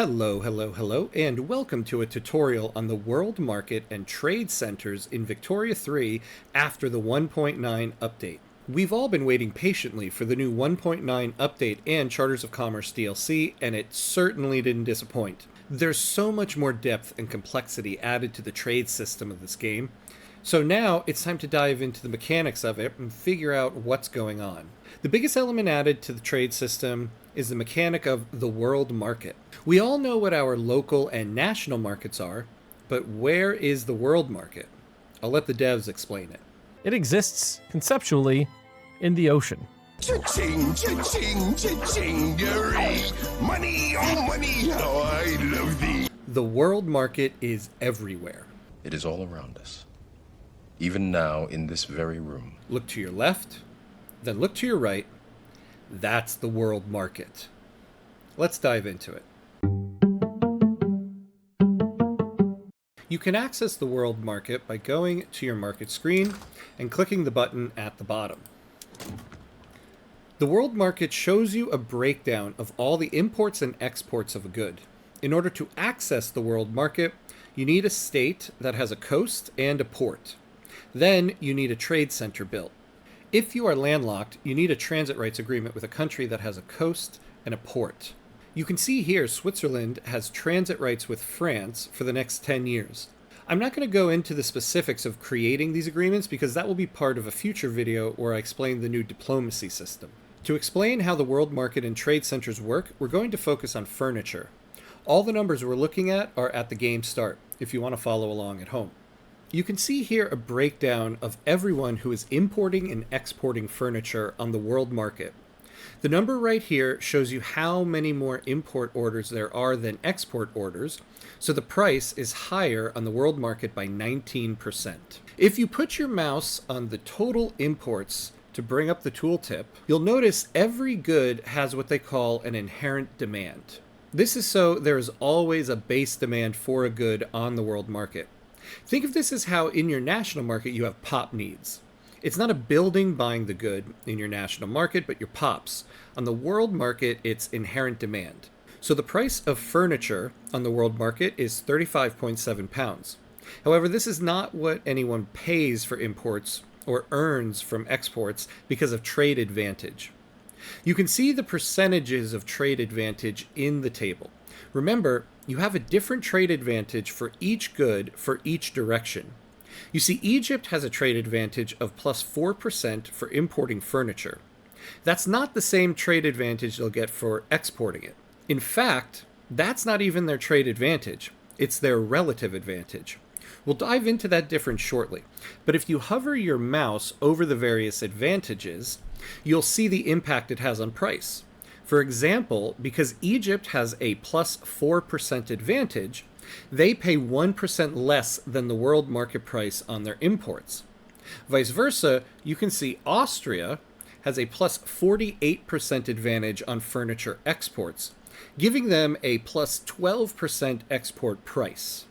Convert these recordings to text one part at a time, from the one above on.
Hello, hello, hello, and welcome to a tutorial on the World Market and Trade Centers in Victoria 3 after the 1.9 update. We've all been waiting patiently for the new 1.9 update and Charters of Commerce DLC, and it certainly didn't disappoint. There's so much more depth and complexity added to the trade system of this game, so now it's time to dive into the mechanics of it and figure out what's going on. The biggest element added to the trade system is the mechanic of the world market. We all know what our local and national markets are, but where is the world market? I'll let the devs explain it. It exists, conceptually, in the ocean. Cha-ching, cha-ching, cha-chingery. Money, oh money, how I love thee. The world market is everywhere. It is all around us. Even now, in this very room. Look to your left, then look to your right. That's the world market. Let's dive into it. You can access the world market by going to your market screen and clicking the button at the bottom. The world market shows you a breakdown of all the imports and exports of a good. In order to access the world market, you need a state that has a coast and a port. Then you need a trade center built. If you are landlocked, you need a transit rights agreement with a country that has a coast and a port. You can see here Switzerland has transit rights with France for the next 10 years. I'm not going to go into the specifics of creating these agreements because that will be part of a future video where I explain the new diplomacy system. To explain how the world market and trade centers work, we're going to focus on furniture. All the numbers we're looking at are at the game start, if you want to follow along at home. You can see here a breakdown of everyone who is importing and exporting furniture on the world market. The number right here shows you how many more import orders there are than export orders, so the price is higher on the world market by 19%. If you put your mouse on the total imports to bring up the tooltip, you'll notice every good has what they call an inherent demand. This is so there is always a base demand for a good on the world market. Think of this as how in your national market you have pop needs. It's not a building buying the good in your national market, but your pops. On the world market, it's inherent demand. So the price of furniture on the world market is 35.7 pounds. However, this is not what anyone pays for imports or earns from exports because of trade advantage. You can see the percentages of trade advantage in the table. Remember, you have a different trade advantage for each good for each direction. You see, Egypt has a trade advantage of plus 4% for importing furniture. That's not the same trade advantage they'll get for exporting it. In fact, that's not even their trade advantage. It's their relative advantage. We'll dive into that difference shortly. But if you hover your mouse over the various advantages, you'll see the impact it has on price. For example, because Egypt has a plus 4% advantage, they pay 1% less than the world market price on their imports. Vice versa, you can see Austria has a plus 48% advantage on furniture exports, giving them a plus 12% export price.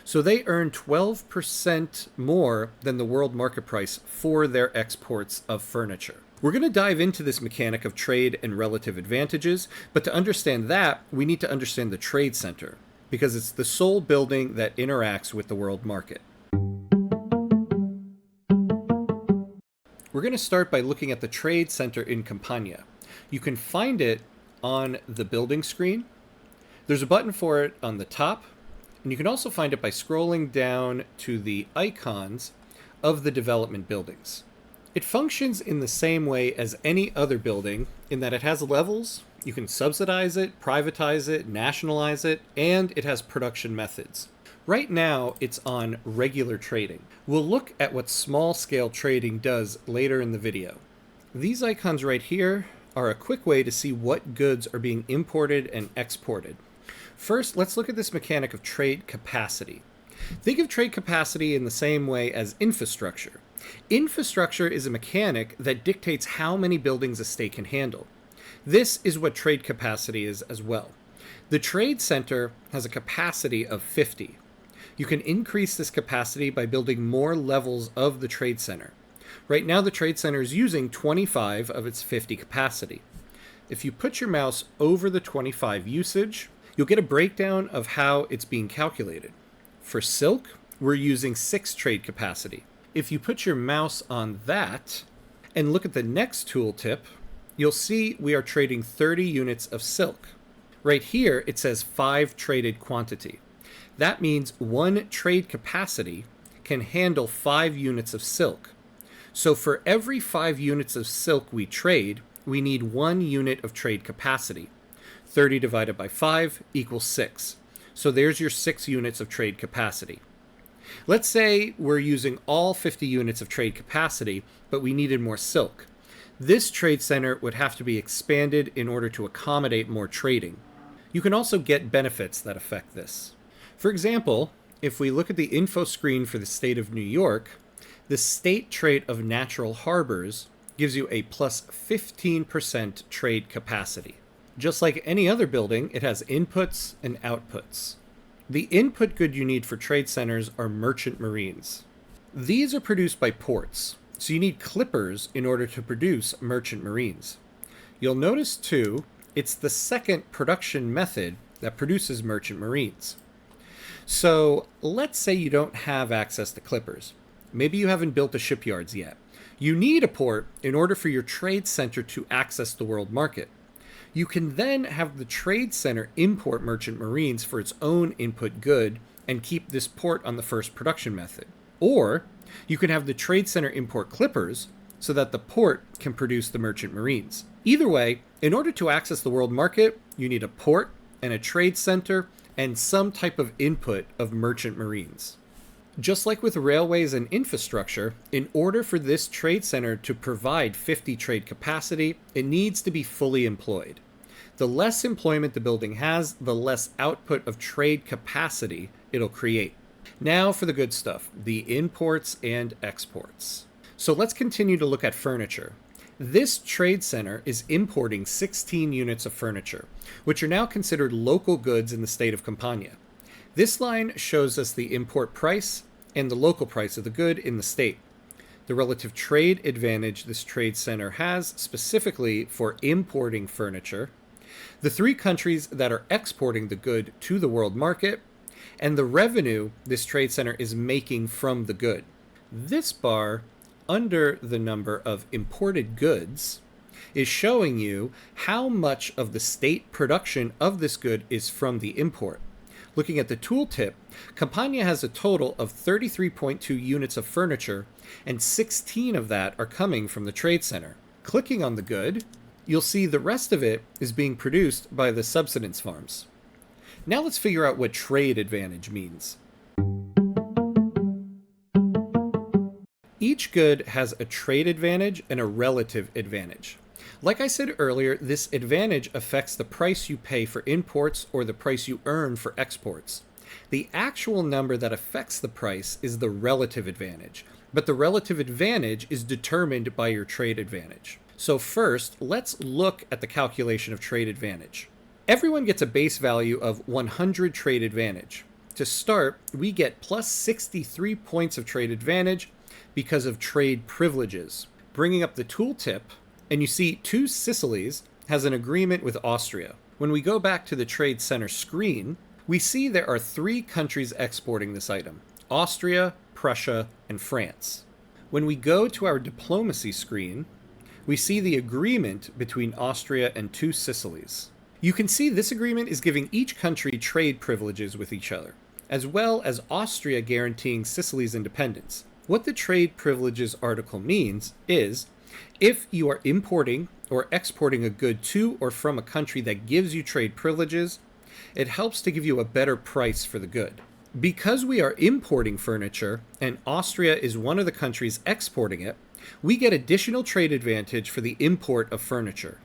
So they earn 12% more than the world market price for their exports of furniture. We're going to dive into this mechanic of trade and relative advantages, but to understand that, we need to understand the trade center, because it's the sole building that interacts with the world market. We're going to start by looking at the trade center in Campania. You can find it on the building screen. There's a button for it on the top, and you can also find it by scrolling down to the icons of the development buildings. It functions in the same way as any other building in that it has levels, you can subsidize it, privatize it, nationalize it, and it has production methods. Right now, it's on regular trading. We'll look at what small-scale trading does later in the video. These icons right here are a quick way to see what goods are being imported and exported. First, let's look at this mechanic of trade capacity. Think of trade capacity in the same way as infrastructure. Infrastructure is a mechanic that dictates how many buildings a state can handle. This is what trade capacity is as well. The trade center has a capacity of 50. You can increase this capacity by building more levels of the trade center. Right now, the trade center is using 25 of its 50 capacity. If you put your mouse over the 25 usage, You'll get a breakdown of how it's being calculated. For silk, we're using 6 trade capacity. If you put your mouse on that and look at the next tooltip, you'll see we are trading 30 units of silk. Right here, it says 5 traded quantity. That means 1 trade capacity can handle 5 units of silk. So for every 5 units of silk we trade, we need 1 unit of trade capacity. 30 divided by 5 equals 6. So there's your 6 units of trade capacity. Let's say we're using all 50 units of trade capacity, but we needed more silk. This trade center would have to be expanded in order to accommodate more trading. You can also get benefits that affect this. For example, if we look at the info screen for the state of New York, the state trait of natural harbors gives you a plus 15% trade capacity. Just like any other building, it has inputs and outputs. The input good you need for trade centers are merchant marines. These are produced by ports, so you need clippers in order to produce merchant marines. You'll notice too, it's the second production method that produces merchant marines. So let's say you don't have access to clippers. Maybe you haven't built the shipyards yet. You need a port in order for your trade center to access the world market. You can then have the trade center import merchant marines for its own input good and keep this port on the first production method. Or you can have the trade center import clippers so that the port can produce the merchant marines. Either way, in order to access the world market, you need a port and a trade center and some type of input of merchant marines. Just like with railways and infrastructure, in order for this trade center to provide 50 trade capacity, it needs to be fully employed. The less employment the building has, the less output of trade capacity it'll create. Now for the good stuff, the imports and exports. So let's continue to look at furniture. This trade center is importing 16 units of furniture, which are now considered local goods in the state of Campania. This line shows us the import price and the local price of the good in the state. The relative trade advantage this trade center has specifically for importing furniture, the 3 countries that are exporting the good to the world market, and the revenue this trade center is making from the good. This bar under the number of imported goods is showing you how much of the state production of this good is from the import. Looking at the tooltip, Campania has a total of 33.2 units of furniture, and 16 of that are coming from the trade center. Clicking on the good, you'll see the rest of it is being produced by the subsistence farms. Now let's figure out what trade advantage means. Each good has a trade advantage and a relative advantage. Like I said earlier, this advantage affects the price you pay for imports or the price you earn for exports. The actual number that affects the price is the relative advantage, but the relative advantage is determined by your trade advantage. So first, let's look at the calculation of trade advantage. Everyone gets a base value of 100 trade advantage. To start, we get plus 63 points of trade advantage because of trade privileges. Bringing up the tooltip, and you see 2 Sicilies has an agreement with Austria. When we go back to the trade center screen, we see there are 3 countries exporting this item: Austria, Prussia, and France. When we go to our diplomacy screen, we see the agreement between Austria and 2 Sicilies. You can see this agreement is giving each country trade privileges with each other, as well as Austria guaranteeing Sicily's independence. What the trade privileges article means is, if you are importing or exporting a good to or from a country that gives you trade privileges, it helps to give you a better price for the good. Because we are importing furniture and Austria is one of the countries exporting it, we get additional trade advantage for the import of furniture.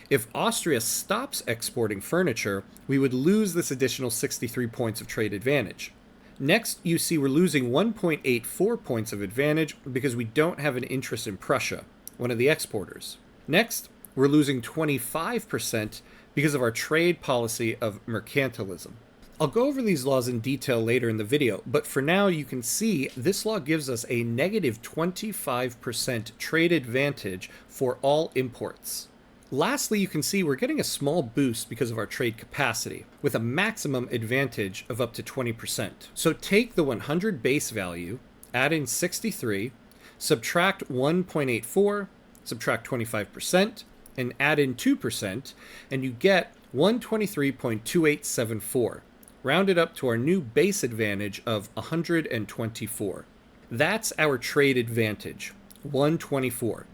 If Austria stops exporting furniture, we would lose this additional 63 points of trade advantage. Next, you see we're losing 1.84 points of advantage because we don't have an interest in Prussia, one of the exporters. Next, we're losing 25% because of our trade policy of mercantilism. I'll go over these laws in detail later in the video, but for now you can see this law gives us a negative 25% trade advantage for all imports. Lastly, you can see we're getting a small boost because of our trade capacity, with a maximum advantage of up to 20%. So take the 100 base value, add in 63, subtract 1.84, subtract 25%, and add in 2%, and you get 123.2874, rounded up to our new base advantage of 124. That's our trade advantage, 124.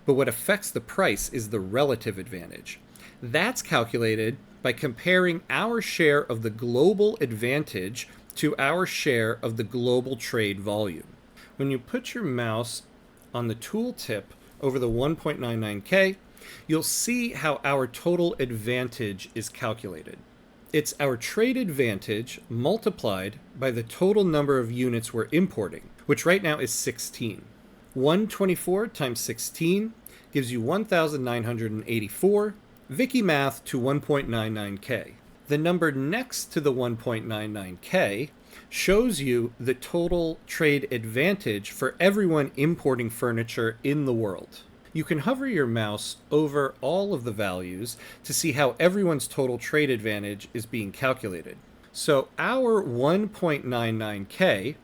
But what affects the price is the relative advantage. That's calculated by comparing our share of the global advantage to our share of the global trade volume. When you put your mouse on the tooltip over the 1.99K, you'll see how our total advantage is calculated. It's our trade advantage multiplied by the total number of units we're importing, which right now is 16. 124 times 16 gives you 1,984. Vicky math to 1.99K. The number next to the 1.99K shows you the total trade advantage for everyone importing furniture in the world. You can hover your mouse over all of the values to see how everyone's total trade advantage is being calculated. So our 1.99K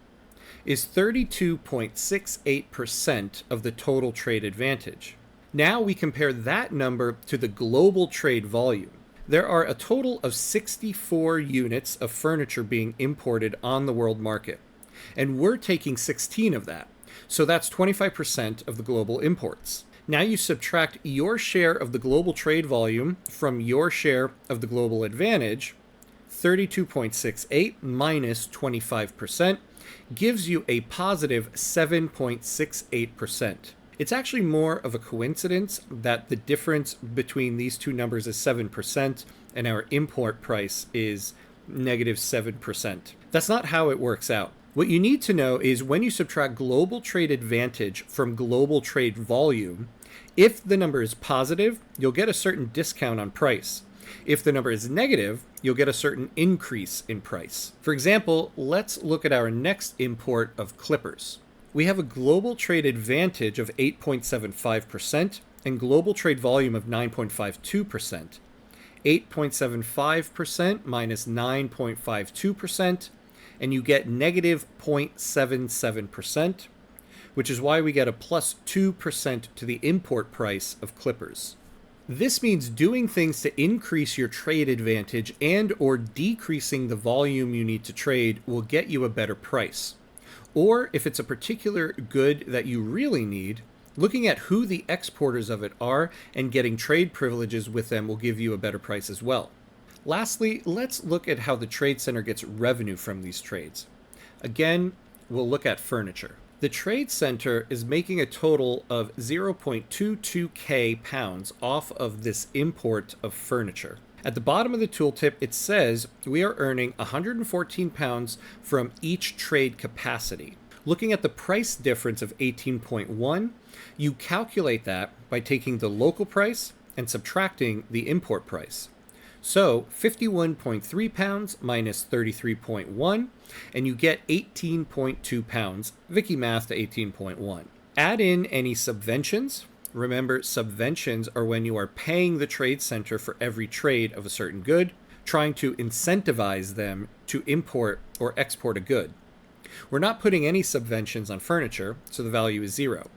is 32.68% of the total trade advantage. Now we compare that number to the global trade volume. There are a total of 64 units of furniture being imported on the world market, and we're taking 16 of that. So that's 25% of the global imports. Now you subtract your share of the global trade volume from your share of the global advantage. 32.68 minus 25% gives you a positive 7.68%. It's actually more of a coincidence that the difference between these two numbers is 7% and our import price is negative 7%. That's not how it works out. What you need to know is when you subtract global trade advantage from global trade volume, if the number is positive, you'll get a certain discount on price. If the number is negative, you'll get a certain increase in price. For example, let's look at our next import of clippers. We have a global trade advantage of 8.75% and global trade volume of 9.52%. 8.75% minus 9.52%, and you get negative 0.77%, which is why we get a plus 2% to the import price of clippers. This means doing things to increase your trade advantage and or decreasing the volume you need to trade will get you a better price. Or if it's a particular good that you really need, looking at who the exporters of it are and getting trade privileges with them will give you a better price as well. Lastly, let's look at how the Trade Center gets revenue from these trades. Again, we'll look at furniture. The Trade Center is making a total of 0.22k pounds off of this import of furniture. At the bottom of the tooltip, it says we are earning 114 pounds from each trade capacity. Looking at the price difference of 18.1, you calculate that by taking the local price and subtracting the import price. So 51.3 pounds minus 33.1, and you get 18.2 pounds. Vicky math to 18.1. Add in any subventions. Remember, subventions are when you are paying the Trade Center for every trade of a certain good, trying to incentivize them to import or export a good. We're not putting any subventions on furniture, so the value is 0.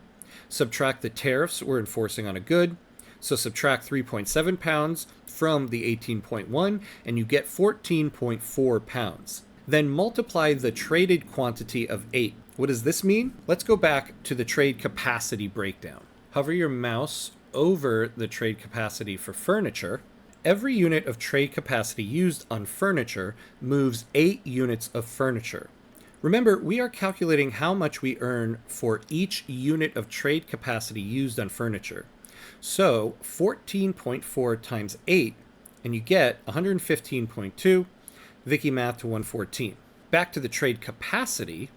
Subtract the tariffs we're enforcing on a good, so subtract 3.7 pounds from the 18.1, and you get 14.4 pounds. Then multiply the traded quantity of 8. What does this mean? Let's go back to the trade capacity breakdown. Hover your mouse over the trade capacity for furniture. Every unit of trade capacity used on furniture moves 8 units of furniture. Remember, we are calculating how much we earn for each unit of trade capacity used on furniture. So 14.4 times 8, and you get 115.2, Vicky math to 114. Back to the trade capacity,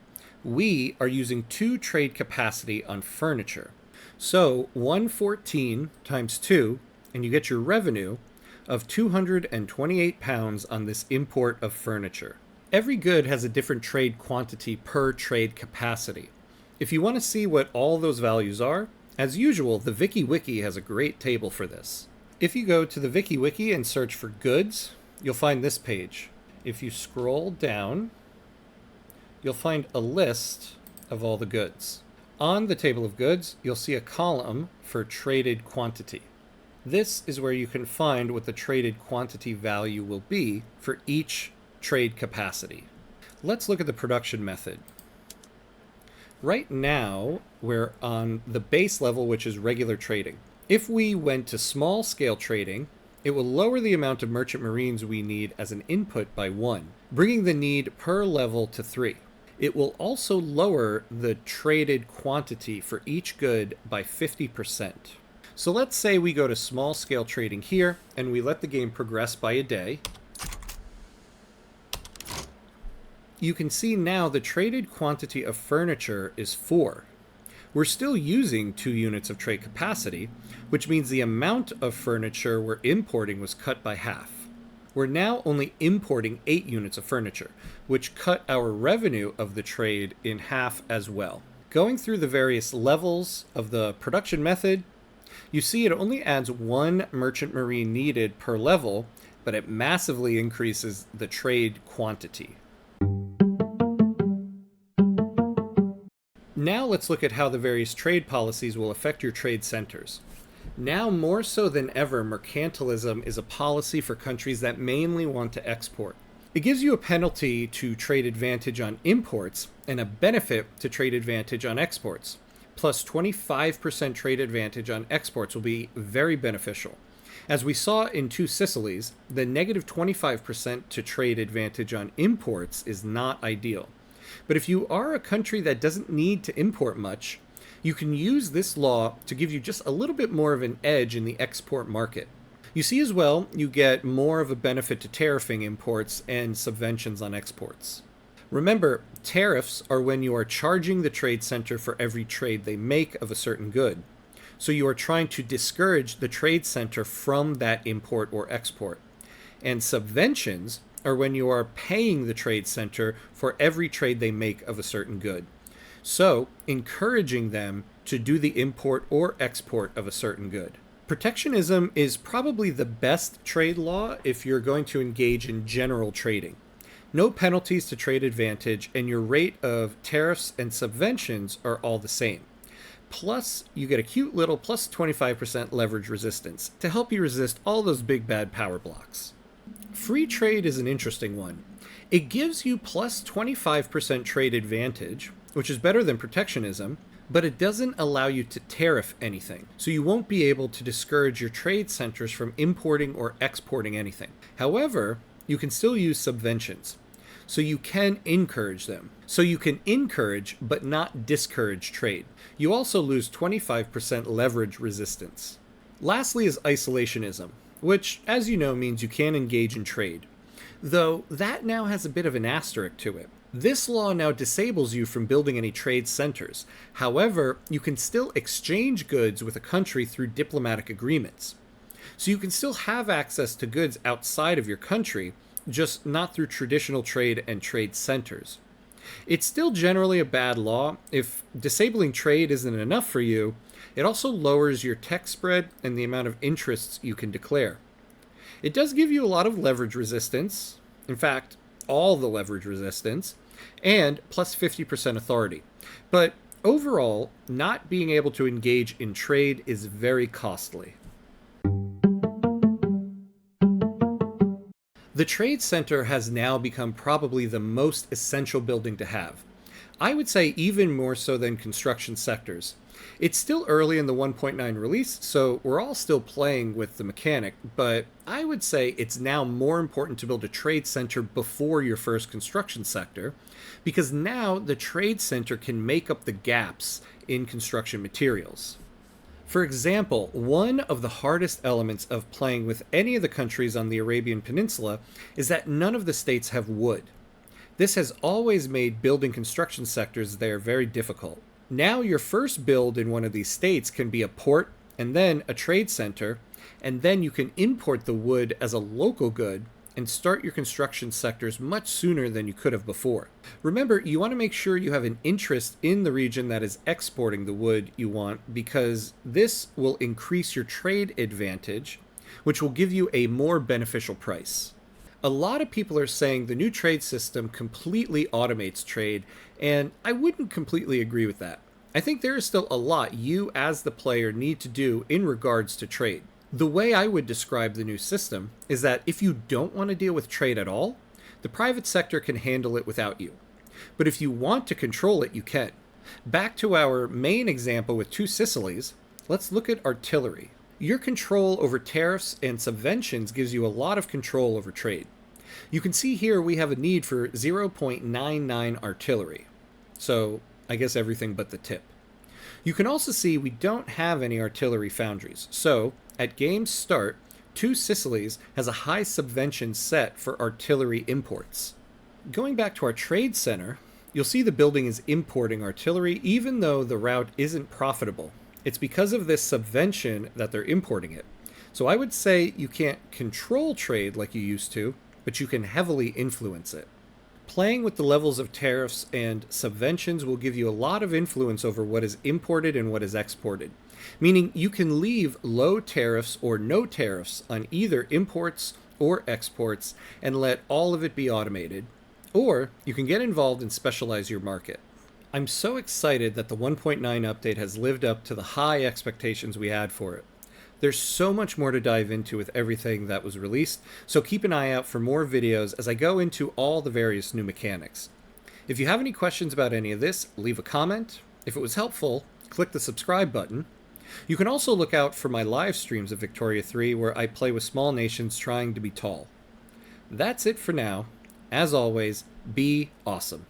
we are using 2 trade capacity on furniture. So 114 times 2, and you get your revenue of 228 pounds on this import of furniture. Every good has a different trade quantity per trade capacity. If you want to see what all those values are, as usual, the Vicky Wiki has a great table for this. If you go to the VikiWiki and search for goods, you'll find this page. If you scroll down, you'll find a list of all the goods. On the table of goods, you'll see a column for traded quantity. This is where you can find what the traded quantity value will be for each trade capacity. Let's look at the production method. Right now, we're on the base level, which is regular trading. If we went to small scale trading, it will lower the amount of merchant marines we need as an input by 1, bringing the need per level to 3. It will also lower the traded quantity for each good by 50%. So let's say we go to small scale trading here and we let the game progress by a day. You can see now the traded quantity of furniture is 4. We're still using 2 units of trade capacity, which means the amount of furniture we're importing was cut by half. We're now only importing 8 units of furniture, which cut our revenue of the trade in half as well. Going through the various levels of the production method, you see it only adds 1 merchant marine needed per level, but it massively increases the trade quantity. Now let's look at how the various trade policies will affect your trade centers. Now more so than ever, mercantilism is a policy for countries that mainly want to export. It gives you a penalty to trade advantage on imports and a benefit to trade advantage on exports. Plus 25% trade advantage on exports will be very beneficial. As we saw in Two Sicilies, the negative 25% to trade advantage on imports is not ideal. But if you are a country that doesn't need to import much, you can use this law to give you just a little bit more of an edge in the export market. You see as well, you get more of a benefit to tariffing imports and subventions on exports. Remember, tariffs are when you are charging the trade center for every trade they make of a certain good. So you are trying to discourage the trade center from that import or export. And subventions are when you are paying the trade center for every trade they make of a certain good. So, encouraging them to do the import or export of a certain good. Protectionism is probably the best trade law if you're going to engage in general trading. No penalties to trade advantage, and your rate of tariffs and subventions are all the same. Plus, you get a cute little plus 25% leverage resistance to help you resist all those big bad power blocks. Free trade is an interesting one. It gives you plus 25% trade advantage, which is better than protectionism, but it doesn't allow you to tariff anything. So you won't be able to discourage your trade centers from importing or exporting anything. However, you can still use subventions. So you can encourage them. So you can encourage but not discourage trade. You also lose 25% leverage resistance. Lastly is isolationism, which, as you know, means you can't engage in trade. Though that now has a bit of an asterisk to it. This law now disables you from building any trade centers. However, you can still exchange goods with a country through diplomatic agreements. So you can still have access to goods outside of your country, just not through traditional trade and trade centers. It's still generally a bad law. If disabling trade isn't enough for you, it also lowers your tech spread and the amount of interests you can declare. It does give you a lot of leverage resistance, in fact, all the leverage resistance, and plus 50% authority. But overall, not being able to engage in trade is very costly. The trade center has now become probably the most essential building to have. I would say even more so than construction sectors. It's still early in the 1.9 release, so we're all still playing with the mechanic, but I would say it's now more important to build a trade center before your first construction sector, because now the trade center can make up the gaps in construction materials. For example, one of the hardest elements of playing with any of the countries on the Arabian Peninsula is that none of the states have wood. This has always made building construction sectors there very difficult. Now your first build in one of these states can be a port, and then a trade center, and then you can import the wood as a local good and start your construction sectors much sooner than you could have before. Remember, you want to make sure you have an interest in the region that is exporting the wood you want, because this will increase your trade advantage, which will give you a more beneficial price. A lot of people are saying the new trade system completely automates trade, and I wouldn't completely agree with that. I think there is still a lot you as the player need to do in regards to trade. The way I would describe the new system is that if you don't want to deal with trade at all, the private sector can handle it without you. But if you want to control it, you can. Back to our main example with two Sicilies, let's look at artillery. Your control over tariffs and subventions gives you a lot of control over trade. You can see here we have a need for 0.99 artillery. So I guess everything but the tip. You can also see we don't have any artillery foundries. So at game's start, two Sicilies has a high subvention set for artillery imports. Going back to our trade center, you'll see the building is importing artillery even though the route isn't profitable. It's because of this subvention that they're importing it. So I would say you can't control trade like you used to, but you can heavily influence it. Playing with the levels of tariffs and subventions will give you a lot of influence over what is imported and what is exported, meaning you can leave low tariffs or no tariffs on either imports or exports and let all of it be automated, or you can get involved and specialize your market. I'm so excited that the 1.9 update has lived up to the high expectations we had for it. There's so much more to dive into with everything that was released, so keep an eye out for more videos as I go into all the various new mechanics. If you have any questions about any of this, leave a comment. If it was helpful, click the subscribe button. You can also look out for my live streams of Victoria 3 where I play with small nations trying to be tall. That's it for now. As always, be awesome.